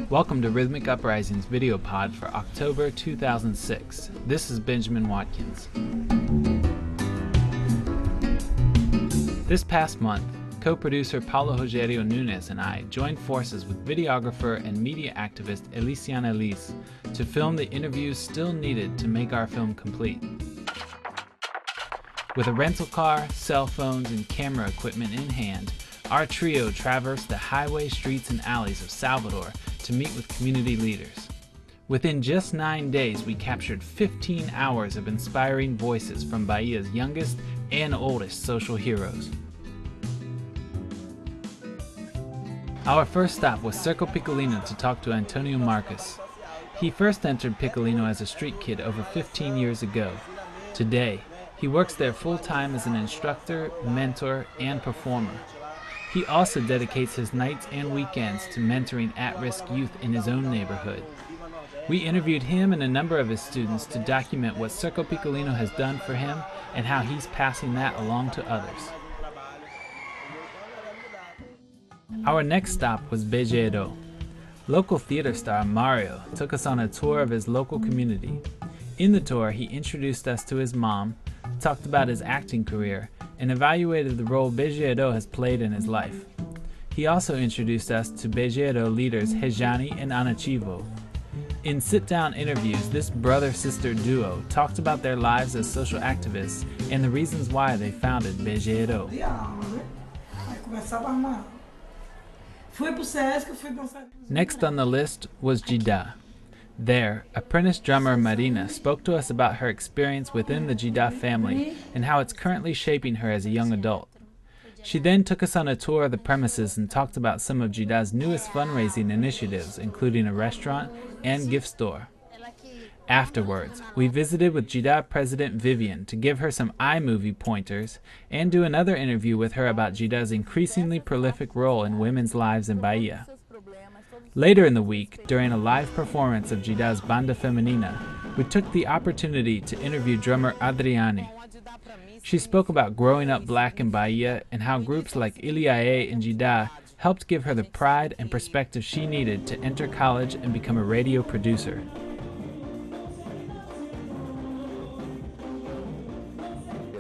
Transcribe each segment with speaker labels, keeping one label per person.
Speaker 1: Welcome to Rhythmic Uprising's video pod for October 2006. This is Benjamin Watkins. This past month, co-producer Paulo Rog&eacute Nunes and I joined forces with videographer and media activist Eliciana Liz to film the interviews still needed to make our film complete. With a rental car, cell phones, and camera equipment in hand, our trio traversed the highway, streets, and alleys of Salvador to meet with community leaders. Within just 9 days, we captured 15 hours of inspiring voices from Bahia's youngest and oldest social heroes. Our first stop was Circo Picolino to talk to Antonio Marcus. He first entered Picolino as a street kid over 15 years ago. Today, he works there full-time as an instructor, mentor, and performer. He also dedicates his nights and weekends to mentoring at-risk youth in his own neighborhood. We interviewed him and a number of his students to document what Circo Picolino has done for him and how he's passing that along to others. Our next stop was Bej&eacute. Local theater star Mario took us on a tour of his local community. In the tour, he introduced us to his mom, talked about his acting career, and evaluated the role Bej&eacute has played in his life. He also introduced us to Bej&eacute leaders Rejane and Anativo. In sit-down interviews, this brother-sister duo talked about their lives as social activists and the reasons why they founded Bej&eacute. Next on the list was DiD&aacute. There, apprentice drummer Mariana spoke to us about her experience within the DiD&aacute family and how it's currently shaping her as a young adult. She then took us on a tour of the premises and talked about some of DiD&aactute's newest fundraising initiatives, including a restaurant and gift store. Afterwards, we visited with DiD&aacute President Vivian to give her some iMovie pointers and do another interview with her about DiD&aactute's increasingly prolific role in women's lives in Bahia. Later in the week, during a live performance of DiD&aactute's Banda Feminina, we took the opportunity to interview drummer Adriane. She spoke about growing up black in Bahia and how groups like IACANNE and DiD&aacute helped give her the pride and perspective she needed to enter college and become a radio producer.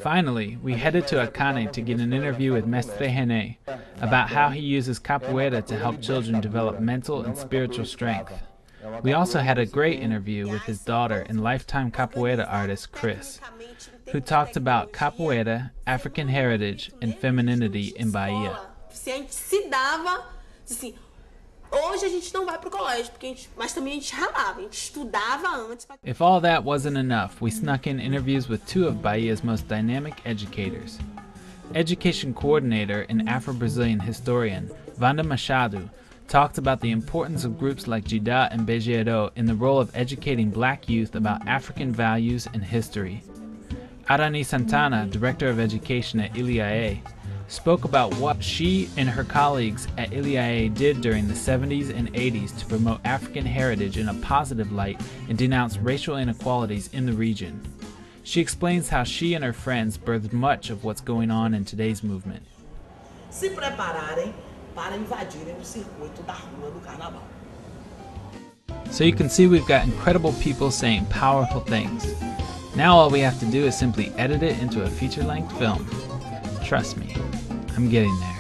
Speaker 1: Finally, we headed to ACANNE to get an interview with Mestre Ren&eacute about how he uses capoeira to help children develop mental and spiritual strength. We also had a great interview with his daughter and lifetime capoeira artist Chris, who talked about capoeira, African heritage, and femininity in Bahia. If all that wasn't enough, we snuck in interviews with two of Bahia's most dynamic educators. Education coordinator and Afro-Brazilian historian Vanda Machado talked about the importance of groups like DiD&aacute and Bej&eacute in the role of educating black youth about African values and history. Arany Santana, director of education at IACANNE, spoke about what she and her colleagues at IACANNE did during the 70s and 80s to promote African heritage in a positive light and denounce racial inequalities in the region. She explains how she and her friends birthed much of what's going on in today's movement. So you can see we've got incredible people saying powerful things. Now all we have to do is simply edit it into a feature-length film. Trust me, I'm getting there.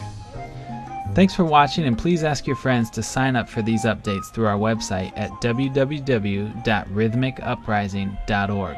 Speaker 1: Thanks for watching, and please ask your friends to sign up for these updates through our website at www.rhythmicuprising.org.